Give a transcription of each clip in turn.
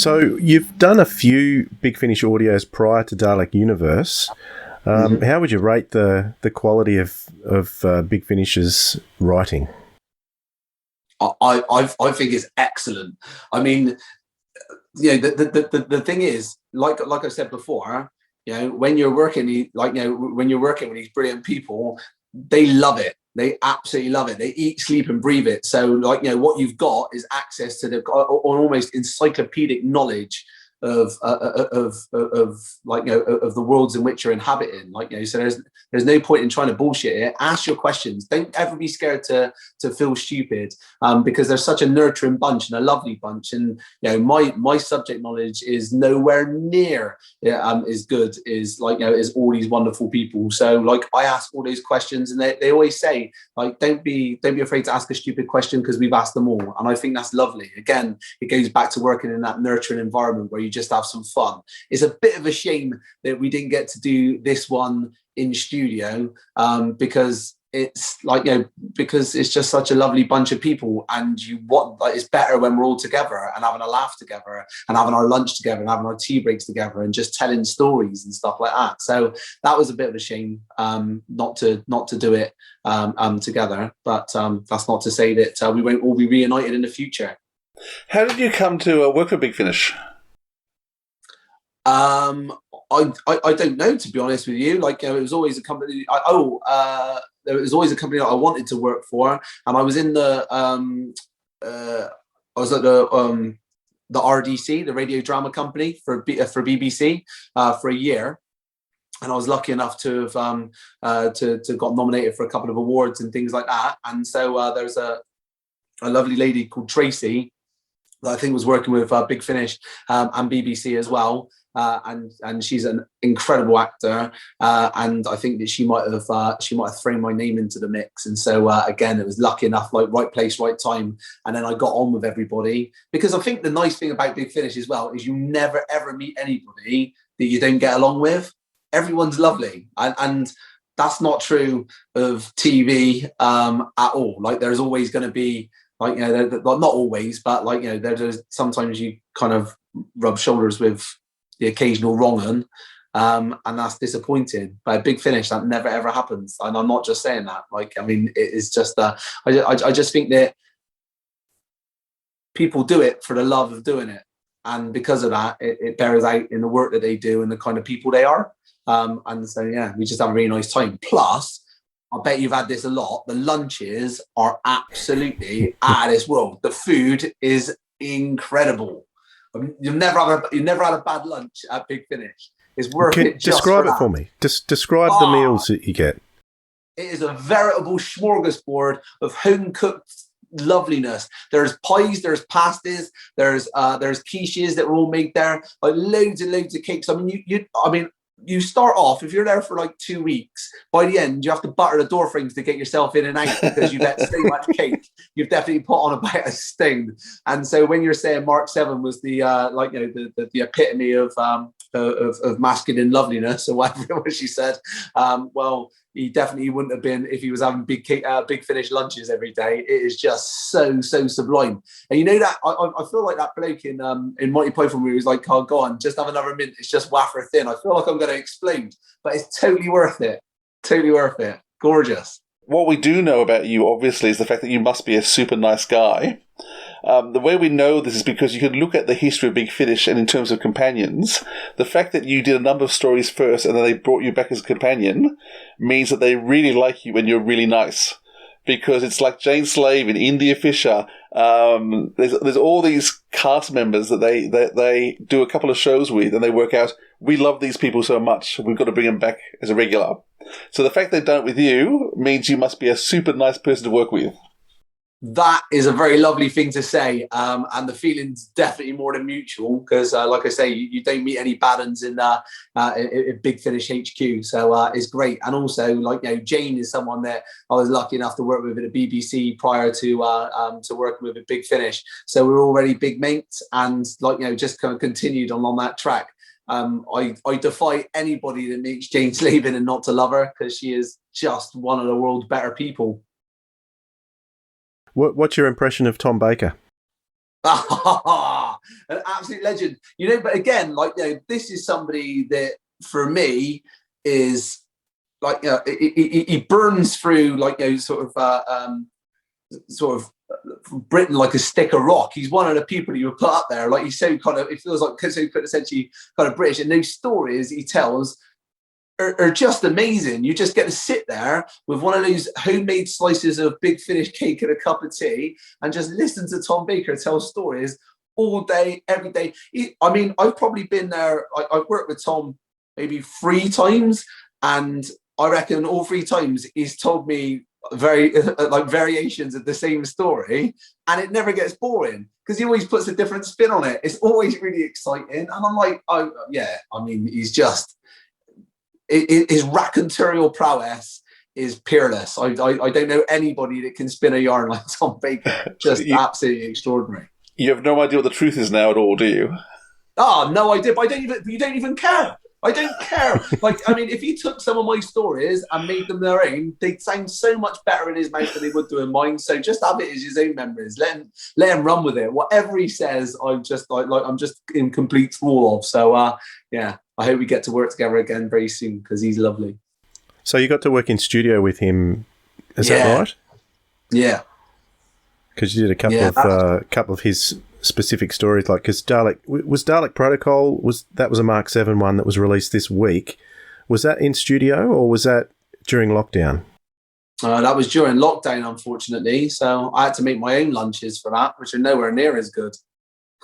So you've done a few Big Finish audios prior to Dalek Universe. How would you rate the quality of Big Finish's writing? I think it's excellent. I mean, the thing is, like I said before, when you're working, when you're working with these brilliant people, they love it. They absolutely love it. They eat, sleep, and breathe it. So, what you've got is access to the almost encyclopedic knowledge of the worlds in which you're inhabiting. So there's no point in trying to bullshit it. Ask your questions. Don't ever be scared to feel stupid, because they're such a nurturing bunch and a lovely bunch. And my subject knowledge is nowhere near as good as as all these wonderful people. So I ask all those questions, and they always say don't be afraid to ask a stupid question, because we've asked them all. And I think that's lovely. Again, it goes back to working in that nurturing environment where you just have some fun. It's a bit of a shame that we didn't get to do this one in studio, because it's because it's just such a lovely bunch of people, and it's better when we're all together and having a laugh together and having our lunch together and having our tea breaks together and just telling stories and stuff like that. So that was a bit of a shame not to do it together, but that's not to say that we won't all be reunited in the future. How did you come to work for Big Finish? I don't know, to be honest with you. It was always a company. There was always a company that I wanted to work for, and I was in the I was at the RDC, the radio drama company for BBC for a year, and I was lucky enough to have to got nominated for a couple of awards and things like that. And so there's a lovely lady called Tracy that I think was working with Big Finish and BBC as well. And she's an incredible actor, and I think that she might have thrown my name into the mix. And so again, it was lucky enough, right place, right time, and then I got on with everybody. Because I think the nice thing about Big Finish as well is you never ever meet anybody that you don't get along with. Everyone's lovely, and that's not true of TV at all. There's always going to be not always, but there's sometimes you kind of rub shoulders with the occasional wrong un, and that's disappointing. But a Big Finish, that never ever happens, and I'm not just saying that. It is just I just think that people do it for the love of doing it, and because of that, it bears out in the work that they do and the kind of people they are. And so we just have a really nice time. Plus, I bet you've had this a lot. The lunches are absolutely out of this world. The food is incredible. You've never had a bad lunch at Big Finish. It's worth it. Describe it for me. Describe the meals that you get. It is a veritable smorgasbord of home-cooked loveliness. There's pies, there's pastas, there's quiches that were all made there, loads and loads of cakes. You start off, if you're there for 2 weeks, by the end you have to butter the door frames to get yourself in and out, because you've had so much cake, you've definitely put on about a stone. And so when you're saying Mark 7 was the the epitome of masculine loveliness, or whatever it was she said, well, he definitely wouldn't have been if he was having Big Finish lunches every day. It is just so sublime. And that I feel like that bloke in Monty Python, where he was like, "Oh, go on, just have another mint. It's just wafer thin." I feel like I'm going to explode, but it's totally worth it. Totally worth it. Gorgeous. What we do know about you, obviously, is the fact that you must be a super nice guy. The way we know this is because you can look at the history of Big Finish, and in terms of companions, the fact that you did a number of stories first and then they brought you back as a companion means that they really like you and you're really nice. Because it's like Jane Slave and India Fisher. There's all these cast members that they do a couple of shows with, and they work out, we love these people so much, we've got to bring them back as a regular. So the fact they've done it with you means you must be a super nice person to work with. That is a very lovely thing to say, and the feeling's definitely more than mutual, because like I say, you don't meet any bad uns in Big Finish HQ, so it's great. And also, Jane is someone that I was lucky enough to work with at the BBC prior to working with a Big Finish, so we're already big mates, and just kind of continued on that track. I defy anybody that meets Jane Slavin and not to love her, because she is just one of the world's better people. What's your impression of Tom Baker? I an absolute legend. But again, this is somebody that for me is he burns through sort of Britain like a stick of rock. He's one of the people you would put up there. He's so kind of, it feels like so essentially kind of British, and those stories he tells are just amazing. You just get to sit there with one of those homemade slices of Big Finish cake and a cup of tea and just listen to Tom Baker tell stories all day, every day. I've probably been there. I've worked with Tom maybe 3 times, and I reckon all 3 times he's told me variations of the same story, and it never gets boring because he always puts a different spin on it. It's always really exciting, and I'm like, oh yeah. He's just his racontorial prowess is peerless. I don't know anybody that can spin a yarn like Tom Baker. Just absolutely extraordinary. You have no idea what the truth is now at all, do you? Oh, no idea. But you don't even care. I don't care. If he took some of my stories and made them their own, they'd sound so much better in his mouth than they would do in mine. So just have it as his own memories. Let him run with it. Whatever he says, I'm just I'm just in complete thrall of. So yeah, I hope we get to work together again very soon because he's lovely. So you got to work in studio with him, is that right? Yeah. Because you did a couple of his specific stories, because Dalek Protocol was a Mark 7 one that was released this week. Was that in studio or was that during lockdown? That was during lockdown, unfortunately. So I had to make my own lunches for that, which are nowhere near as good.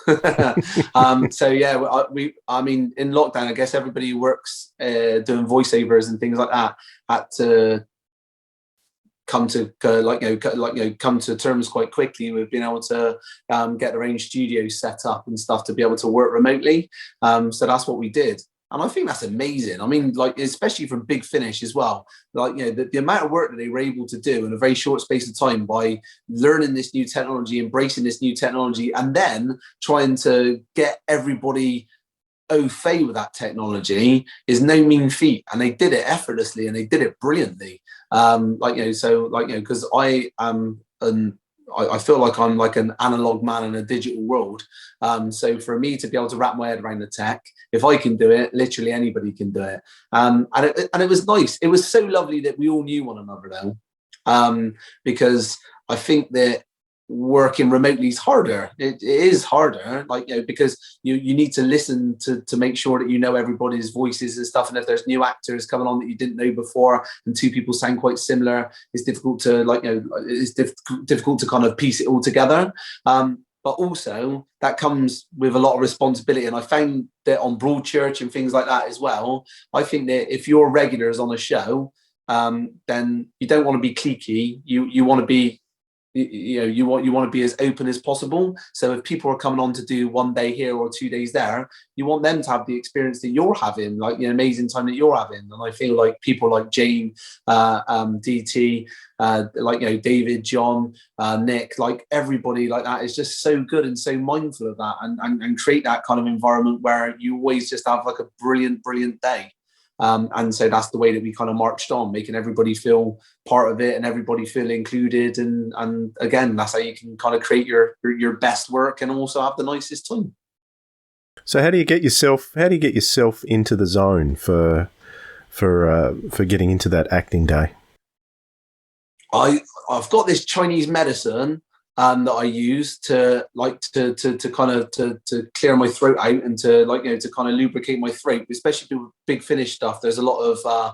So yeah, in lockdown, I guess everybody who works doing voiceovers and things like that had to come to come to terms quite quickly with being able to get their own studios set up and stuff to be able to work remotely. So that's what we did. And I think that's amazing. Especially from Big Finish as well. The amount of work that they were able to do in a very short space of time by learning this new technology, embracing this new technology, and then trying to get everybody au fait with that technology is no mean feat. And they did it effortlessly and they did it brilliantly. Because I am I feel like I'm like an analog man in a digital world. So for me to be able to wrap my head around the tech, if I can do it, literally anybody can do it. And it was nice. It was so lovely that we all knew one another though, because I think that working remotely is harder. It is harder, because you need to listen to make sure that you know everybody's voices and stuff. And if there's new actors coming on that you didn't know before, and 2 people sound quite similar, it's difficult to difficult to kind of piece it all together. But also that comes with a lot of responsibility. And I found that on Broadchurch and things like that as well, I think that if you're regulars on a show, then you don't want to be cliquey. You want to be you want to be as open as possible. So if people are coming on to do 1 day here or 2 days there, you want them to have the experience that you're having, amazing time that you're having. And I feel like people like Jane, DT, David, John, Nick, everybody like that is just so good and so mindful of that and create that kind of environment where you always just have a brilliant day. And so that's the way that we kind of marched on, making everybody feel part of it and everybody feel included. And again, that's how you can kind of create your best work and also have the nicest time. So how do you get yourself into the zone for getting into that acting day? I've got this Chinese medicine that I use to clear my throat out and to kind of lubricate my throat, especially with Big Finish stuff. There's a lot of high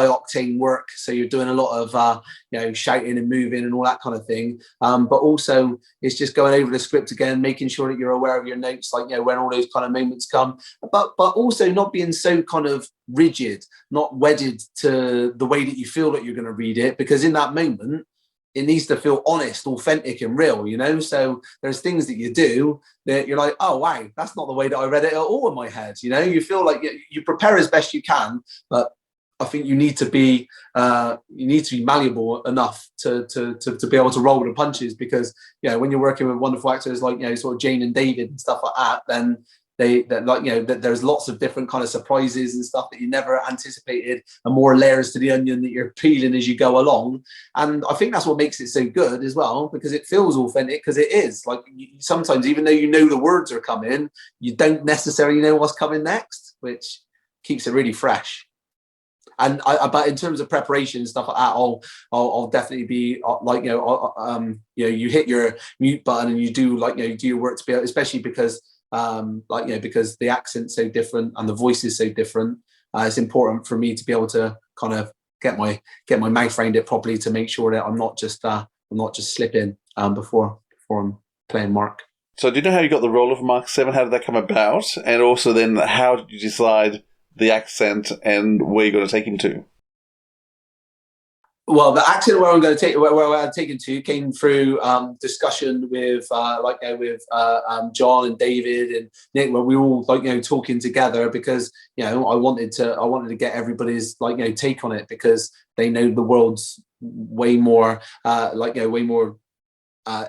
octane work, so you're doing a lot of shouting and moving and all that kind of thing. But also it's just going over the script again, making sure that you're aware of your notes, when all those kind of moments come. But also not being so kind of rigid, not wedded to the way that you feel that you're going to read it, because in that moment it needs to feel honest, authentic and real, so there's things that you do that you're like, oh wow, that's not the way that I read it at all in my head. You feel like you prepare as best you can, but I think you need to be malleable enough to be able to roll with the punches, because when you're working with wonderful actors like sort of Jane and David and stuff like that, then that there's lots of different kind of surprises and stuff that you never anticipated, and more layers to the onion that you're peeling as you go along. And I think that's what makes it so good as well, because it feels authentic, because it is. Like, sometimes, even though you know the words are coming, you don't necessarily know what's coming next, which keeps it really fresh. And but in terms of preparation and stuff like that, I'll definitely be you hit your mute button and you do you do your work to be able, especially because because the accent's so different and the voice is so different. It's important for me to be able to kind of get my mouth around it properly, to make sure that I'm not just slipping before I'm playing Mark. So, do you know how you got the role of Mark 7? How did that come about? And also, then, how did you decide the accent and where you're going to take him to? Well, the accent where I'm taken to came through discussion with John and David and Nick, where we were all talking together, because I wanted to get everybody's take on it, because they know the world's way more way more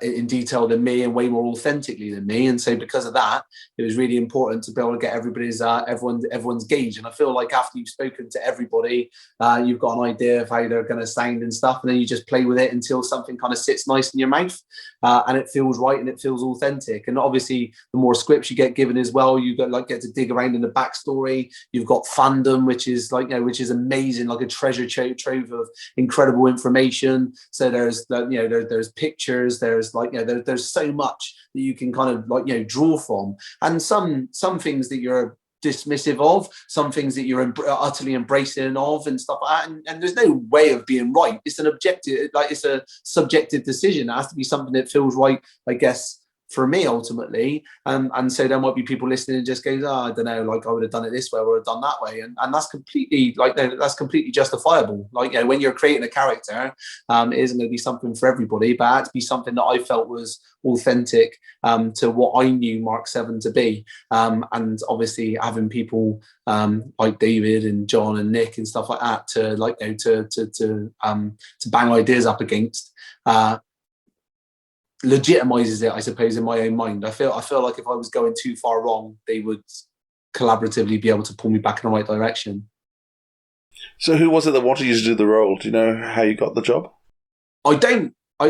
in detail than me, and way more authentically than me. And so because of that, it was really important to be able to get everyone's gauge. And I feel like after you've spoken to everybody, you've got an idea of how they're going to sound and stuff, and then you just play with it until something kind of sits nice in your mouth, and it feels right and it feels authentic. And obviously, the more scripts you get given as well, you get to dig around in the backstory. You've got fandom, which is amazing, like a treasure trove of incredible information. So there's there's pictures, there's so much that you can kind of draw from, and some things that you're dismissive of, some things that you're utterly embracing of, and stuff like that. And there's no way of being right. It's an objective, it's a subjective decision. It has to be something that feels right, I guess, for me ultimately. And so there might be people listening and just goes, I don't know, I would have done it this way, or I would have done that way, and that's completely that's completely justifiable. When you're creating a character, it isn't going to be something for everybody, but it had to be something that I felt was authentic to what I knew Mark 7 to be. And obviously having people like David and John and Nick and stuff like that to bang ideas up against legitimizes it, I suppose, in my own mind. I feel like if I was going too far wrong, they would collaboratively be able to pull me back in the right direction. So who was it that wanted you to do the role? Do you know how you got the job? I don't. I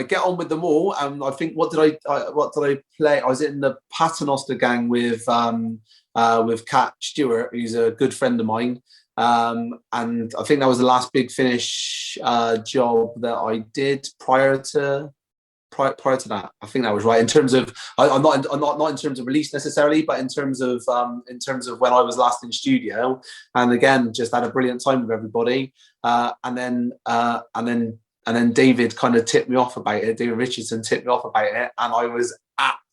get on with them all, and I think what did I play? I was in the Paternoster gang with Kat Stewart, who's a good friend of mine. And I think that was the last Big Finish job that I did prior to that. I think that was right in terms of I'm not in terms of release necessarily, but in terms of when I was last in studio. And again, just had a brilliant time with everybody. And then David kind of tipped me off about it. David Richardson tipped me off about it, and I was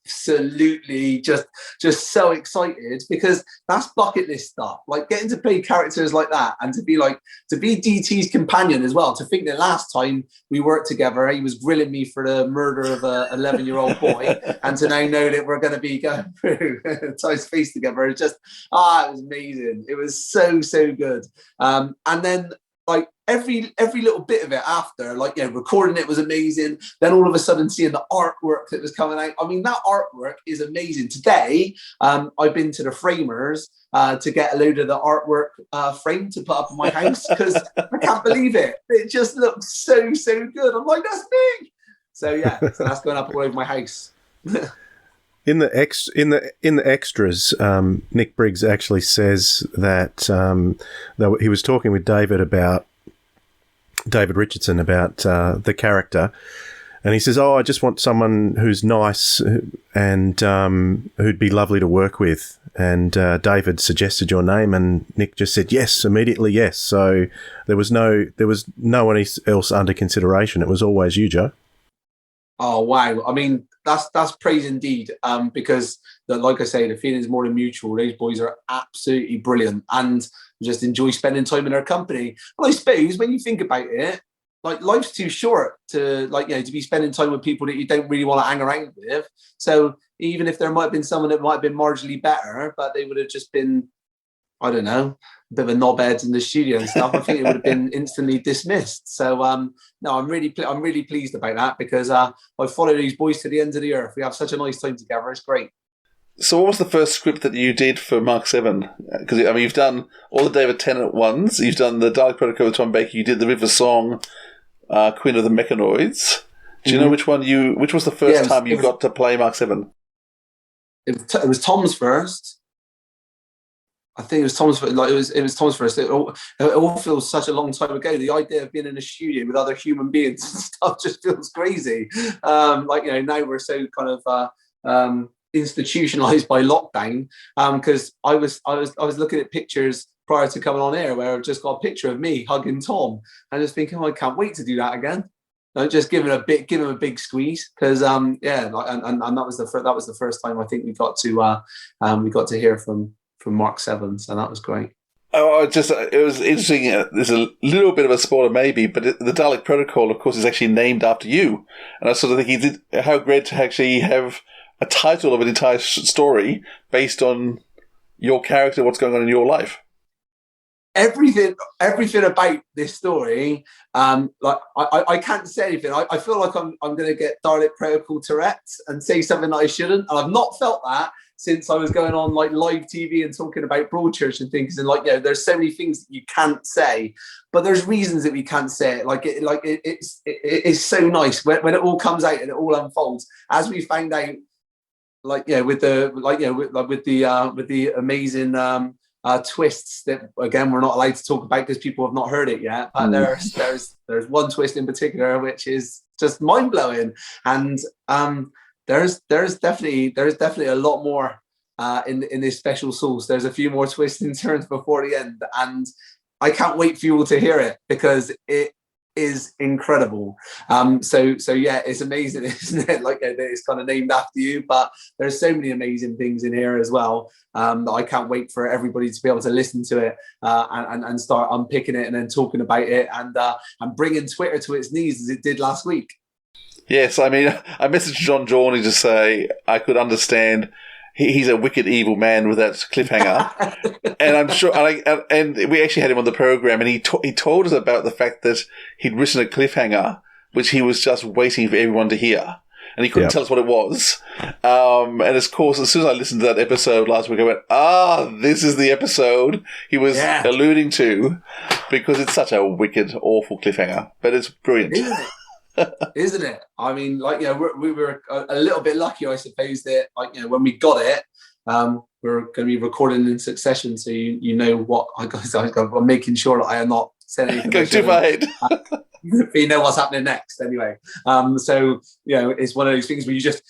absolutely just so excited, because that's bucket list stuff, getting to play characters like that, and to be DT's companion as well. To think that last time we worked together, he was grilling me for the murder of a 11-year-old boy, and to now know that we're going to be going through Ty's face together, it just it was amazing. It was so good. And then every little bit of it after, recording it was amazing. Then all of a sudden seeing the artwork that was coming out. I mean, that artwork is amazing. Today, I've been to the framers to get a load of the artwork framed to put up in my house, because I can't believe it. It just looks so good. I'm like, that's me. So yeah, so that's going up all over my house. In the extras, Nick Briggs actually says that he was talking with David Richardson about the character, and he says, I just want someone who's nice and who'd be lovely to work with. And David suggested your name, and Nick just said yes, immediately yes. So there was no one else under consideration. It was always you, Joe. Oh wow! I mean, that's praise indeed. Because like I say, the feeling is more than mutual. Those boys are absolutely brilliant, and just enjoy spending time in their company. Well, I suppose when you think about it, life's too short to to be spending time with people that you don't really want to hang around with. So even if there might have been someone that might have been marginally better, but they would have just been, I don't know, a bit of a knobhead in the studio and stuff, I think it would have been instantly dismissed. So no, I'm really pleased about that, because I follow these boys to the end of the earth. We have such a nice time together. It's great. So what was the first script that you did for Mark 7? Because, I mean, you've done all the David Tennant ones. You've done the Dal Protocol with Tom Baker. You did the River Song, Queen of the Mechanoids. Do you know which was the first time you got to play Mark 7? It was Tom's first. I think it was Tom's. Like it was Tom's first. It all feels such a long time ago. The idea of being in a studio with other human beings and stuff just feels crazy. Like, you know, now we're so kind of institutionalized by lockdown. Because I was looking at pictures prior to coming on air where I've just got a picture of me hugging Tom and just thinking, oh, I can't wait to do that again. Just give him a big squeeze, because and that was the first time I think we got to hear from Mark 7, so that was great. Oh, it was interesting. There's a little bit of a spoiler, maybe, but the Dalek Protocol, of course, is actually named after you. And I was sort of thinking, how great to actually have a title of an entire story based on your character, what's going on in your life. Everything about this story, like I can't say anything. I feel like I'm going to get Dalek Protocol Tourette's and say something that I shouldn't, and I've not felt that since I was going on like live TV and talking about Broadchurch and things. And like, you know, there's so many things that you can't say, but there's reasons that we can't say it. It's so nice when it all comes out and it all unfolds, as we found out. Like, yeah, with the amazing twists that, again, we're not allowed to talk about because people have not heard it yet. But there's one twist in particular which is just mind blowing, and there's definitely a lot more in this special sauce. There's a few more twists and turns before the end, and I can't wait for you all to hear it, because it is incredible. So yeah, it's amazing, isn't it? Like, it's kind of named after you, but there's so many amazing things in here as well, that I can't wait for everybody to be able to listen to it and start unpicking it and then talking about it and bringing Twitter to its knees as it did last week. Yes, I mean, I messaged John Jorney to say I could understand he's a wicked evil man with that cliffhanger. And I'm sure, and we actually had him on the program, and he told us about the fact that he'd written a cliffhanger, which he was just waiting for everyone to hear. And he couldn't tell us what it was. And of course, as soon as I listened to that episode last week, I went, this is the episode he was alluding to, because it's such a wicked, awful cliffhanger. But it's brilliant. Isn't it? Isn't it? I mean, like, you know, we were a little bit lucky, I suppose, that, like, you know, when we got it, we're going to be recording in succession, so you know what I'm making sure that I am not saying anything. Go too ahead. You know what's happening next, anyway. So, you know, it's one of those things where you just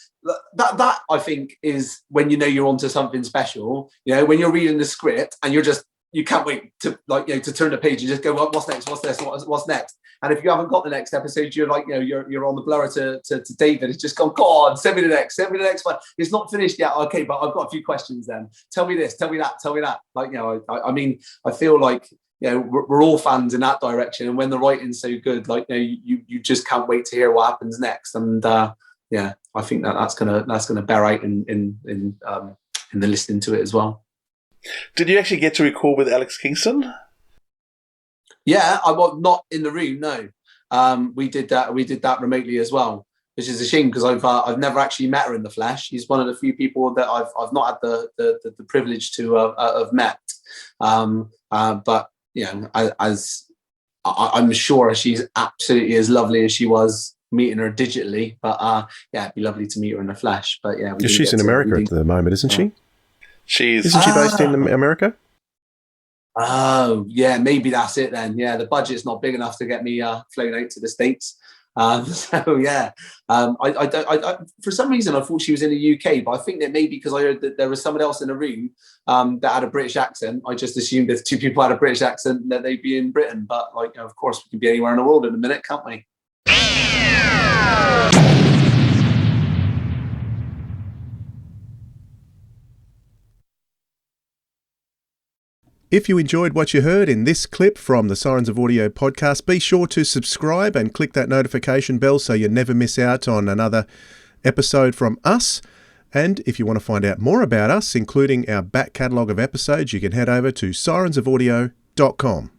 that I think is when you know you're onto something special. You know, when you're reading the script and you can't wait to, like, you know, to turn the page and just go, what's next? What's this? What's next? And if you haven't got the next episode, you're like, you know, you're on the blower to David. It's just gone, go on, send me the next one. It's not finished yet. Okay, but I've got a few questions then. Tell me this, tell me that. Like, you know, I mean, I feel like, you know, we're all fans in that direction. And when the writing's so good, like, you know, you just can't wait to hear what happens next. And yeah, I think that's gonna bear out in the listening to it as well. Did you actually get to record with Alex Kingston? Yeah, I was not in the room. No, we did that remotely as well, which is a shame, because I've never actually met her in the flesh. She's one of the few people that I've not had the privilege to have met. But you know, as I'm sure she's absolutely as lovely as she was meeting her digitally. But yeah, it'd be lovely to meet her in the flesh. But yeah, she's in America at the moment, isn't she? Isn't she based in America? Oh, yeah, maybe that's it then. Yeah, the budget's not big enough to get me flown out to the States. So yeah, I for some reason I thought she was in the UK, but I think that maybe because I heard that there was someone else in the room that had a British accent, I just assumed if two people had a British accent that they'd be in Britain. But, like, of course, we can be anywhere in the world in a minute, can't we? If you enjoyed what you heard in this clip from the Sirens of Audio podcast, be sure to subscribe and click that notification bell so you never miss out on another episode from us. And if you want to find out more about us, including our back catalogue of episodes, you can head over to sirensofaudio.com.